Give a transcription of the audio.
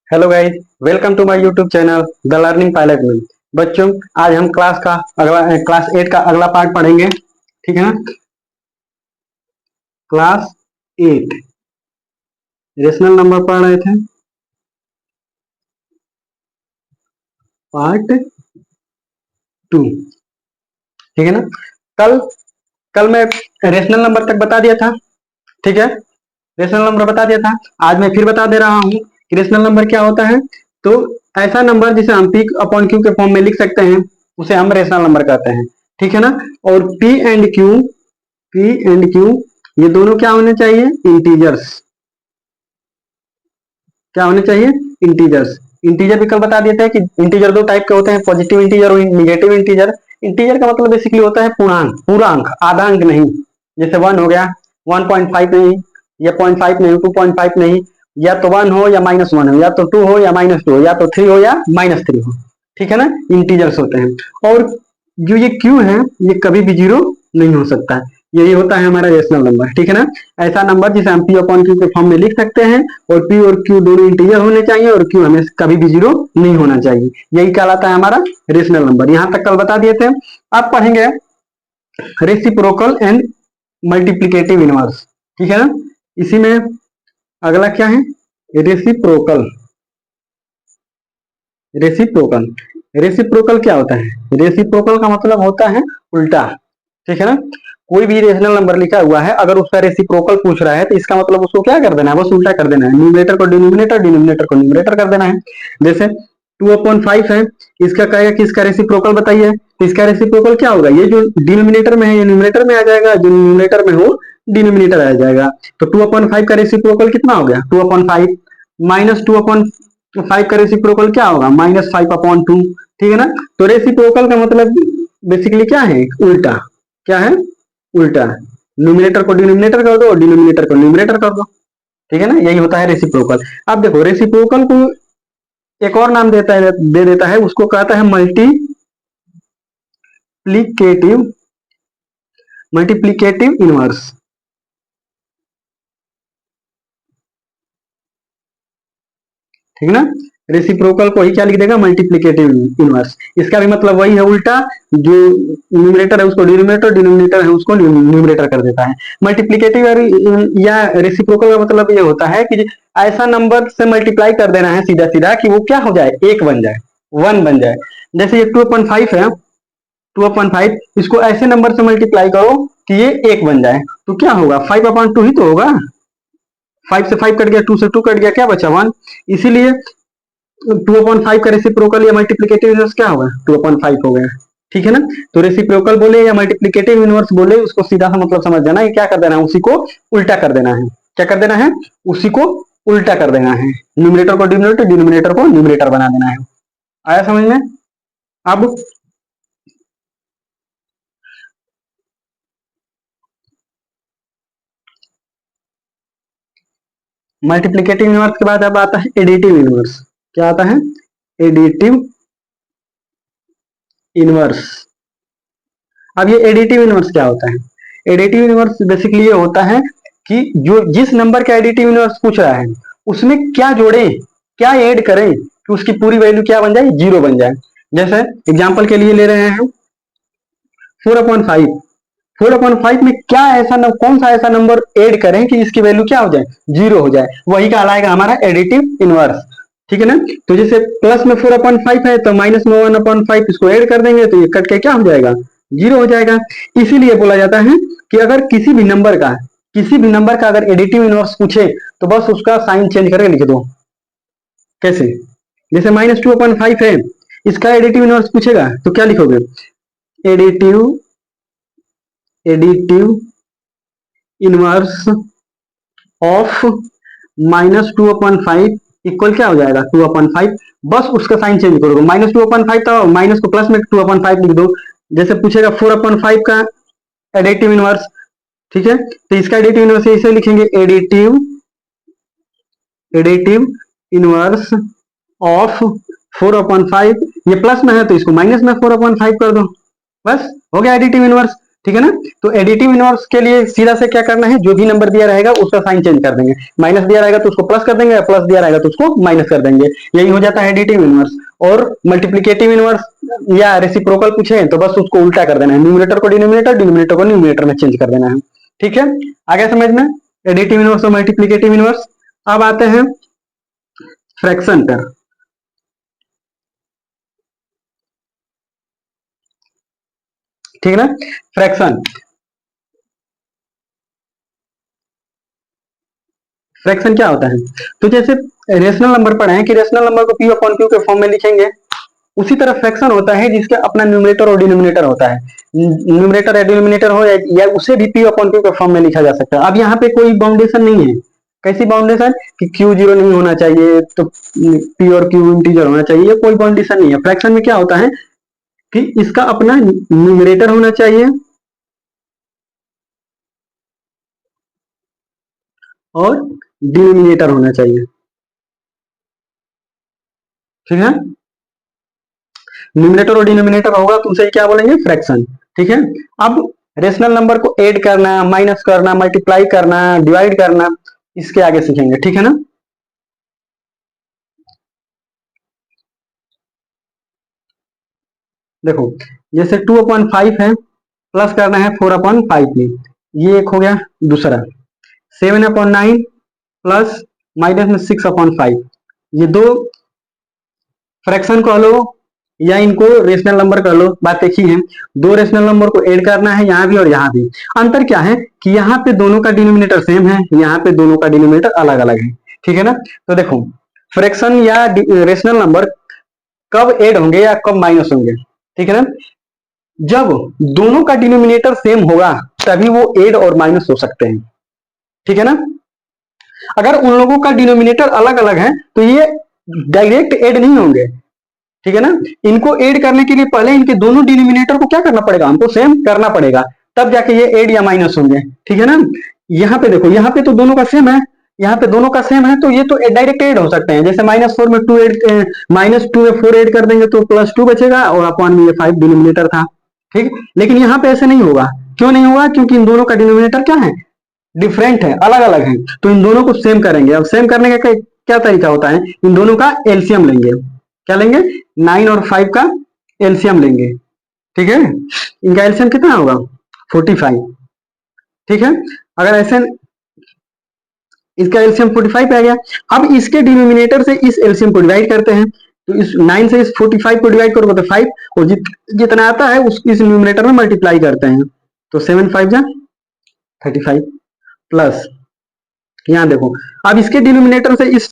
Hello guys, welcome to my YouTube channel the learning pilot में। बच्चों, आज हम क्लास 8 का अगला पार्ट पढ़ेंगे। ठीक है ना। क्लास 8 रेशनल नंबर पढ़ रहे थे, पार्ट 2। ठीक है ना। कल कल मैं रेशनल नंबर तक बता दिया था। ठीक है, रेशनल नंबर बता दिया था। आज मैं फिर बता दे रहा हूँ कि रेशनल नंबर क्या होता है। तो ऐसा नंबर जिसे हम पी अपॉन क्यू के फॉर्म में लिख सकते हैं उसे हम रेशनल नंबर कहते हैं। ठीक है ना। और पी एंड क्यू ये दोनों क्या होने चाहिए? इंटीजर्स। क्या होने चाहिए? इंटीजर्स। इंटीजर भी कल बता देते हैं कि इंटीजर दो टाइप के होते हैं, पॉजिटिव इंटीजर और निगेटिव इंटीजर। इंटीजर का मतलब बेसिकली होता है पूर्णांक, पूरा अंक, आधा अंक नहीं। जैसे 1 हो गया, 1.5 नहीं, या 0.5 नहीं, 2.5 नहीं। या तो 1 हो या -1 हो, या तो 2 हो या -2 हो, या तो 3 हो या -3 हो। ठीक है ना। इंटीजर्स होते हैं। और जो ये क्यू है ये कभी भी जीरो नहीं हो सकता है। यही होता है हमारा रेशनल नंबर। ठीक है ना। ऐसा नंबर जिसे हम पी अपॉन क्यू के फॉर्म में लिख सकते हैं, और पी और क्यू दोनों इंटीजर होने चाहिए, और क्यू हमें कभी भी जीरो नहीं होना चाहिए। यही कहलाता है हमारा रेशनल नंबर। यहां तक कल बता दिए थे। अब पढ़ेंगे रेसिप्रोकल एंड मल्टीप्लीकेटिव इनवर्स। ठीक है ना। इसी में अगला क्या है? रेसिप्रोकल। रेसिप्रोकल रेसिप्रोकल क्या होता है? रेसिप्रोकल का मतलब होता है उल्टा। ठीक है ना। कोई भी रेशनल नंबर लिखा हुआ है, अगर उसका रेसिप्रोकल पूछ रहा है तो इसका मतलब उसको क्या कर देना है? बस उल्टा कर देना है। न्यूमरेटर को डिनोमिनेटर, डिनोमिनेटर को न्यूमरेटर कर देना है। जैसे 2/5 है, इसका कहेगा कि इसका रेसिप्रोकल बताइए, तो इसका रेसिप्रोकल क्या होगा? ये जो डिनोमिनेटर में है ये न्यूमरेटर में आ जाएगा, जो न्यूमरेटर में हो डिनोमिनेटर आ जाएगा। तो 2/5 का रेसिप्रोकल कितना हो गया? 2/5 माइनस 2/5 का रेसिप्रोकल क्या होगा? -5/2। ठीक है ना। तो रेसिप्रोकल का मतलब बेसिकली क्या है? उल्टा। क्या है? उल्टा। न्यूमिनेटर को डिनोमिनेटर कर दो और डिनोमिनेटर को न्यूमरेटर कर दो। ठीक है ना। यही होता है रेसिप्रोकल। अब देखो, रेसिप्रोकल को एक और नाम दे देता है, उसको कहता है मल्टीप्लीकेटिव मल्टीप्लीकेटिव इनवर्स। ठीक ना। रेसिप्रोकल को ही क्या लिख देगा? Multiplicative inverse. इसका भी मतलब वही है, उल्टा। जो न्यूमरेटर है उसको डिनोमिनेटर, डिनोमिनेटर है उसको न्यूमरेटर कर देता है। मल्टीप्लीकेटिव या रेसिप्रोकल का मतलब ये होता है कि ऐसा नंबर से मल्टीप्लाई कर देना है सीधा सीधा कि वो क्या हो जाए? एक बन जाए, 1 बन जाए। जैसे ये 2/5 है, 2/5 इसको ऐसे नंबर से मल्टीप्लाई करो कि ये 1 बन जाए, तो क्या होगा? 5/2 ही तो होगा। 5 से 5 कट गया, 2 से 2 कट गया, क्या बचा? 1। इसीलिए 2/5 का रेसिप्रोकल या मल्टीप्लीकेटिव इनवर्स क्या होगा? 2/5 हो गया। ठीक है ना। तो रेसिप्रोकल बोले या मल्टीप्लीकेटिव इनवर्स बोले, उसको सीधा सा मतलब समझ जाना है, क्या कर देना है? उसी को उल्टा कर देना है। क्या कर देना है? उसी को उल्टा कर देना है। न्यूमरेटर को डिनोमिनेटर, डिनोमिनेटर को न्यूमरेटर बना देना है। आया समझ में? अब मल्टीप्लीकेटिव इनवर्स के बाद अब आता है एडिटिव इनवर्स। क्या आता है? Additive inverse. अब ये एडिटिव इनवर्स क्या होता है? एडिटिव इनवर्स बेसिकली ये होता है कि जो जिस नंबर का एडिटिव इनवर्स पूछ रहा है उसमें क्या जोड़े, क्या ऐड करें कि उसकी पूरी वैल्यू क्या बन जाए? जीरो बन जाए। जैसे एग्जांपल के लिए ले रहे हैं 4/5। 4/5 में क्या ऐसा कौन सा ऐसा नंबर ऐड करें कि इसकी वैल्यू क्या हो जाए? जीरो हो जाए। वही कहलाएगा हमारा एडिटिव इनवर्स। ठीक है ना। तो जैसे प्लस में 4/5 है तो माइनस में 1/5 इसको ऐड कर देंगे तो ये कट के क्या हो जाएगा? जीरो हो जाएगा। इसीलिए बोला जाता है कि अगर किसी भी नंबर का अगर एडिटिव इनवर्स पूछे तो बस उसका साइन चेंज करके लिख दो। कैसे? जैसे -2/5 है, इसका एडिटिव इनवर्स पूछेगा तो क्या लिखोगे? Additive additive inverse of -2/5 equal क्या हो जाएगा? 2/5। बस उसका साइन चेंज करोगे। -2/5 था, माइनस को प्लस में 2/5 लिख दो। जैसे पूछेगा 4/5 का एडिटिव इनवर्स। ठीक है। तो इसका एडिटिव इनवर्स इसे लिखेंगे एडिटिव एडिटिव इनवर्स ऑफ 4/5। ये प्लस में है तो इसको माइनस में 4/5 कर दो। बस हो गया एडिटिव इनवर्स। ठीक है ना। तो एडिटिव इनवर्स के लिए सीधा से क्या करना है, जो भी नंबर दिया रहेगा उसका साइन चेंज कर देंगे, माइनस दिया रहेगा तो उसको प्लस कर देंगे, प्लस दिया रहेगा तो उसको माइनस कर देंगे, यही हो जाता है एडिटिव इनवर्स। और मल्टीप्लिकेटिव इनवर्स या रेसिप्रोकल पूछे तो बस उसको उल्टा कर देना है, न्यूमरेटर को डिनोमिनेटर, डिनोमिनेटर को न्यूमरेटर में चेंज कर देना है। ठीक है, आगे समझ में एडिटिव इनवर्स और मल्टीप्लिकेटिव इनवर्स। अब आते हैं फ्रैक्शन पर। ठीक है ना, फ्रैक्शन, फ्रैक्शन क्या होता है, तो जैसे रेशनल नंबर पढ़े हैं कि रेशनल नंबर को पी अपॉन क्यू के फॉर्म में लिखेंगे, उसी तरह फ्रैक्शन होता है जिसका अपना न्यूमरेटर और डिनोमिनेटर होता है, न्यूमरेटर या डिनोमिनेटर हो या उसे भी पी अपॉन क्यू के फॉर्म में लिखा जा सकता है। अब यहाँ पे कोई बाउंडेशन नहीं है, कैसी बाउंडेशन कि क्यू जीरो नहीं होना चाहिए तो पी और क्यू इंटीजर होना चाहिए, कोई बाउंडेशन नहीं है। फ्रैक्शन में क्या होता है कि इसका अपना न्यूमरेटर होना चाहिए और डिनोमिनेटर होना चाहिए। ठीक है, न्यूमरेटर और डिनोमिनेटर होगा तो उसे क्या बोलेंगे, फ्रैक्शन। ठीक है, अब रेशनल नंबर को ऐड करना, माइनस करना, मल्टीप्लाई करना, डिवाइड करना, इसके आगे सीखेंगे। ठीक है ना, देखो जैसे 2/5 है, प्लस करना है 4/5 में, ये एक हो गया। दूसरा 7/9 प्लस माइनस में 6/5, ये दो फ्रैक्शन कह लो या इनको रेशनल नंबर कर लो, बात एक ही है। दो रेशनल नंबर को ऐड करना है यहाँ भी और यहाँ भी। अंतर क्या है कि यहाँ पे दोनों का डिनोमिनेटर सेम है, यहाँ पे दोनों का डिनोमिनेटर अलग अलग है। ठीक है ना, तो देखो फ्रैक्शन या रेशनल नंबर कब ऐड होंगे या कब माइनस होंगे। ठीक है ना, जब दोनों का डिनोमिनेटर सेम होगा तभी वो ऐड और माइनस हो सकते हैं। ठीक है ना, अगर उन लोगों का डिनोमिनेटर अलग अलग है तो ये डायरेक्ट ऐड नहीं होंगे। ठीक है ना, इनको ऐड करने के लिए पहले इनके दोनों डिनोमिनेटर को क्या करना पड़ेगा, हमको सेम करना पड़ेगा, तब जाके ये ऐड या माइनस होंगे। ठीक है ना, यहाँ पे देखो, यहाँ पे तो दोनों का सेम है, यहाँ पे दोनों का सेम है तो ये तो डायरेक्ट ऐड हो सकते हैं। जैसे -4 में 2 ऐड, -2 में 4 ऐड कर देंगे तो +2 बचेगा और अपॉन में ये 5 डिनोमिनेटर था। ठीक, लेकिन यहाँ पे ऐसे नहीं होगा। क्यों नहीं होगा, क्योंकि इन दोनों का डिनोमिनेटर क्या है, डिफरेंट है, अलग अलग है, तो इन दोनों को सेम करेंगे। अब सेम करने का क्या तरीका होता है, इन दोनों का एलसीएम लेंगे। क्या लेंगे, 9 और 5 का एलसीएम लेंगे। ठीक है, इनका एलसीएम कितना होगा, 45। ठीक है, अगर ऐसे इसका एलसीएम 45 आ गया, अब इसके डिनोमिनेटर से इस एलसीएम को डिवाइड करते हैं, तो इस 9 से इस 45 को डिवाइड करोगे तो 5, और जितना आता है उस इस न्यूमिनेटर में मल्टीप्लाई करते हैं, तो 7 5 जा 35 प्लस, यहां देखो अब इसके डिनोमिनेटर से इस